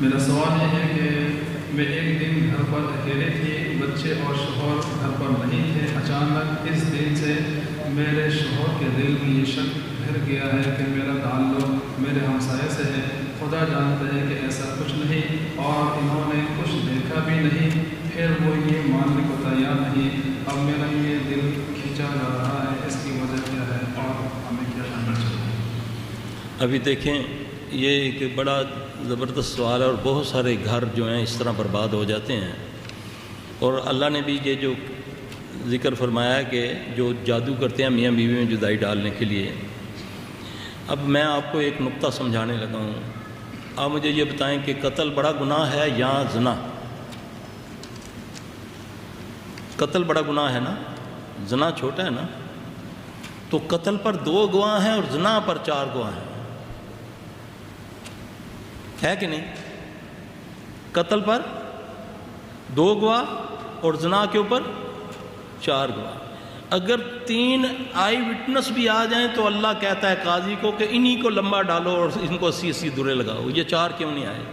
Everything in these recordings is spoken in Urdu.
میرا سوال یہ ہے کہ میں ایک دن گھر پر اکیلے تھی، بچے اور شوہر گھر پر نہیں تھے۔ اچانک اس دن سے میرے شوہر کے دل میں یہ شک گھر گیا ہے کہ میرا تعلق میرے ہمسائے سے ہے۔ خدا جانتا ہے کہ ایسا کچھ نہیں، اور انہوں نے کچھ دیکھا بھی نہیں، پھر وہ یہ ماننے کو تیار نہیں۔ اب میرا یہ دل کھینچا جا رہا ہے، اس کی وجہ کیا ہے اور ہمیں کیا کرنا چاہیے؟ ابھی دیکھیں، یہ ایک بڑا زبردست سوال ہے، اور بہت سارے گھر جو ہیں اس طرح برباد ہو جاتے ہیں۔ اور اللہ نے بھی یہ جو ذکر فرمایا ہے کہ جو جادو کرتے ہیں میاں بیوی میں جدائی ڈالنے کے لیے۔ اب میں آپ کو ایک نقطہ سمجھانے لگا ہوں، آپ مجھے یہ بتائیں کہ قتل بڑا گناہ ہے یا زنا؟ قتل بڑا گناہ ہے نا، زنا چھوٹا ہے نا۔ تو قتل پر 2 گواہ ہیں اور زنا پر 4 گواہ ہیں، ہے کہ نہیں؟ قتل پر 2 گواہ اور زنا کے اوپر 4 گواہ۔ اگر 3 آئی وٹنس بھی آ جائیں تو اللہ کہتا ہے قاضی کو کہ انہی کو لمبا ڈالو اور ان کو 80 درے لگاؤ۔ یہ 4 کیوں نہیں آئے؟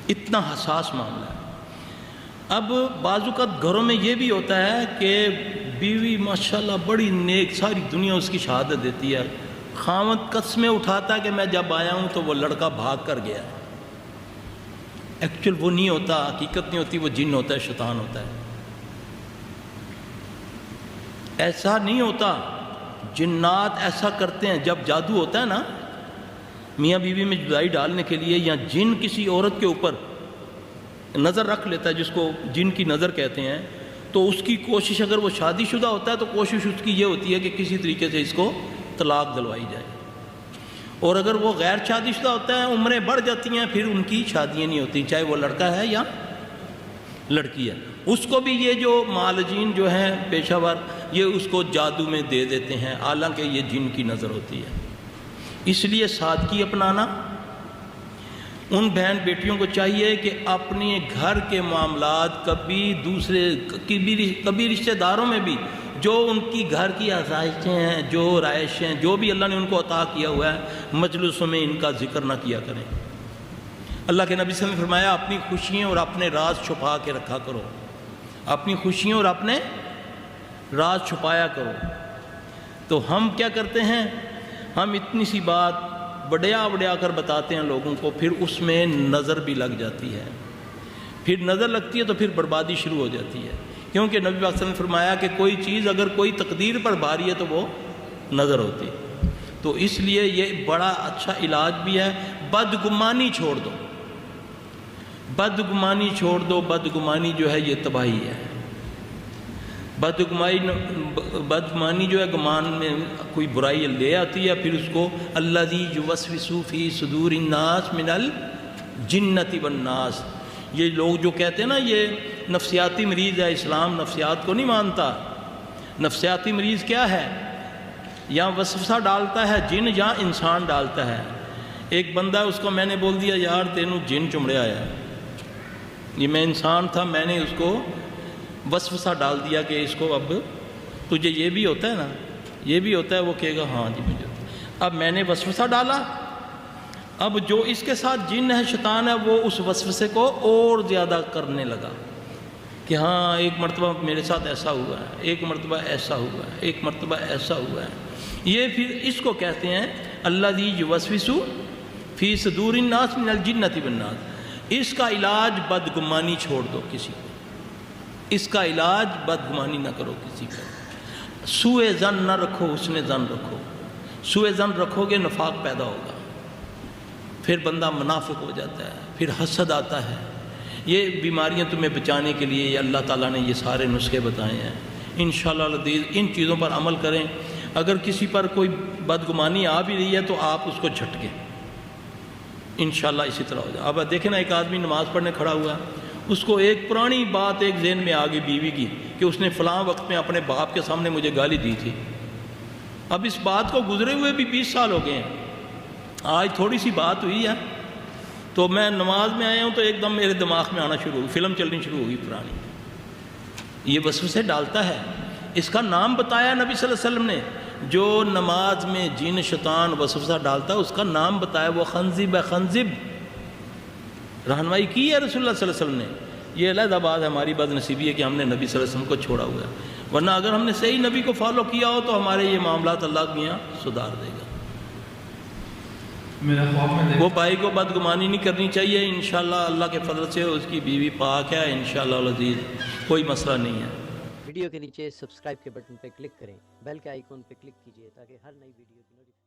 اتنا حساس معاملہ ہے۔ اب بعض اوقات گھروں میں یہ بھی ہوتا ہے کہ بیوی ماشاءاللہ بڑی نیک، ساری دنیا اس کی شہادت دیتی ہے، خاوند قسمیں اٹھاتا ہے کہ میں جب آیا ہوں تو وہ لڑکا بھاگ کر گیا ہے۔ ایکچوئل وہ نہیں ہوتا، حقیقت نہیں ہوتی، وہ جن ہوتا ہے، شیطان ہوتا ہے۔ ایسا نہیں ہوتا، جنات ایسا کرتے ہیں۔ جب جادو ہوتا ہے نا میاں بیوی میں جدائی ڈالنے کے لیے، یا جن کسی عورت کے اوپر نظر رکھ لیتا ہے، جس کو جن کی نظر کہتے ہیں، تو اس کی کوشش، اگر وہ شادی شدہ ہوتا ہے تو کوشش اس کی یہ ہوتی ہے کہ کسی طریقے سے اس کو طلاق دلوائی جائے، اور اگر وہ غیر شادی شدہ ہوتا ہے، عمریں بڑھ جاتی ہیں، پھر ان کی شادیاں نہیں ہوتی، چاہے وہ لڑکا ہے یا لڑکی ہے۔ اس کو بھی یہ جو معالجین جو ہیں پیشہ ور، یہ اس کو جادو میں دے دیتے ہیں، حالانکہ یہ جن کی نظر ہوتی ہے۔ اس لیے سادگی اپنانا، ان بہن بیٹیوں کو چاہیے کہ اپنے گھر کے معاملات کبھی رشتہ داروں میں بھی جو ان کی گھر کی آسائشیں ہیں، جو رائشیں، جو بھی اللہ نے ان کو عطا کیا ہوا ہے، مجلسوں میں ان کا ذکر نہ کیا کریں۔ اللہ کے نبی صلی اللہ علیہ وسلم نے فرمایا اپنی خوشیاں اور اپنے راز چھپا کے رکھا کرو، اپنی خوشیاں اور اپنے راز چھپایا کرو۔ تو ہم کیا کرتے ہیں، ہم اتنی سی بات بڑیا کر بتاتے ہیں لوگوں کو، پھر اس میں نظر بھی لگ جاتی ہے، پھر نظر لگتی ہے تو پھر بربادی شروع ہو جاتی ہے، کیونکہ نبی پاک صلی اللہ علیہ وسلم نے فرمایا کہ کوئی چیز اگر کوئی تقدیر پر بھاری ہے تو وہ نظر ہوتی ہے۔ تو اس لیے یہ بڑا اچھا علاج بھی ہے۔ بدگمانی چھوڑ دو، بدگمانی چھوڑ دو، بدگمانی جو ہے یہ تباہی ہے۔ بدگمانی جو ہے گمان میں کوئی برائی لے آتی ہے، پھر اس کو الذی یوسوس فی صدور الناس من الجنۃ والناس، یہ لوگ جو کہتے ہیں نا یہ نفسیاتی مریض ہے، اسلام نفسیات کو نہیں مانتا۔ نفسیاتی مریض کیا ہے؟ یا وسوسہ ڈالتا ہے جن یا انسان ڈالتا ہے۔ ایک بندہ اس کو میں نے بول دیا یار تینوں جن چمڑے آیا، یہ میں انسان تھا، میں نے اس کو وسوسہ ڈال دیا کہ اس کو اب تجھے یہ بھی ہوتا ہے نا، یہ بھی ہوتا ہے، وہ کہے گا ہاں جی مجھے ہوتا ہے۔ اب میں نے وسوسہ ڈالا، اب جو اس کے ساتھ جن ہے، شیطان ہے، وہ اس وسوسے کو اور زیادہ کرنے لگا کہ ہاں ایک مرتبہ میرے ساتھ ایسا ہوا ہے، ایک مرتبہ ایسا ہوا ہے، ایک مرتبہ ایسا ہوا ہے۔ یہ پھر اس کو کہتے ہیں الذی یوسوس فی صدور الناس من الجنۃ والناس۔ اس کا علاج بدگمانی چھوڑ دو کسی کو، اس کا علاج بدگمانی نہ کرو کسی کو، سوء ظن نہ رکھو، حسن ظن رکھو۔ سوء ظن رکھو گے نفاق پیدا ہوگا، پھر بندہ منافق ہو جاتا ہے، پھر حسد آتا ہے۔ یہ بیماریاں تمہیں بچانے کے لیے یہ اللہ تعالیٰ نے یہ سارے نسخے بتائے ہیں۔ انشاءاللہ العزیز ان چیزوں پر عمل کریں۔ اگر کسی پر کوئی بدگمانی آ بھی رہی ہے تو آپ اس کو جھٹکیں، انشاءاللہ اسی طرح ہو جائے۔ اب دیکھیں نا، ایک آدمی نماز پڑھنے کھڑا ہوا ہے، اس کو ایک پرانی بات ایک ذہن میں آ گئی بیوی کی کہ اس نے فلاں وقت میں اپنے باپ کے سامنے مجھے گالی دی تھی۔ اب اس بات کو گزرے ہوئے بھی 20 سال ہو گئے ہیں، آج تھوڑی سی بات ہوئی ہے تو میں نماز میں آیا ہوں تو ایک دم میرے دماغ میں آنا شروع ہوئی، فلم چلنی شروع ہوئی پرانی۔ یہ وسوسے ڈالتا ہے، اس کا نام بتایا نبی صلی اللہ علیہ وسلم نے۔ جو نماز میں جن شیطان وسوسہ ڈالتا ہے اس کا نام بتایا، وہ خنزب ہے، خنزب رہنمائی کی ہے رسول اللہ صلی اللہ علیہ وسلم نے. یہ علیحدہ بات ہماری بدنصیبی ہے کہ ہم نے نبی صلی اللہ علیہ وسلم کو چھوڑا ہوا ہے، ورنہ اگر ہم نے صحیح نبی کو فالو کیا ہو تو ہمارے یہ معاملات اللہ میاں سدھار دے گا. میرا خواب میں وہ بھائی کو بدگمانی نہیں کرنی چاہیے. انشاءاللہ اللہ کے فضل سے اس کی بیوی پاک ہے، انشاءاللہ العزیز کوئی مسئلہ نہیں ہے. ویڈیو کے نیچے سبسکرائب کے بٹن پہ کلک کریں، بیل کے آئیکن پہ کلک کیجئے تاکہ ہر نئی ویڈیو کی نوٹیفیکیشن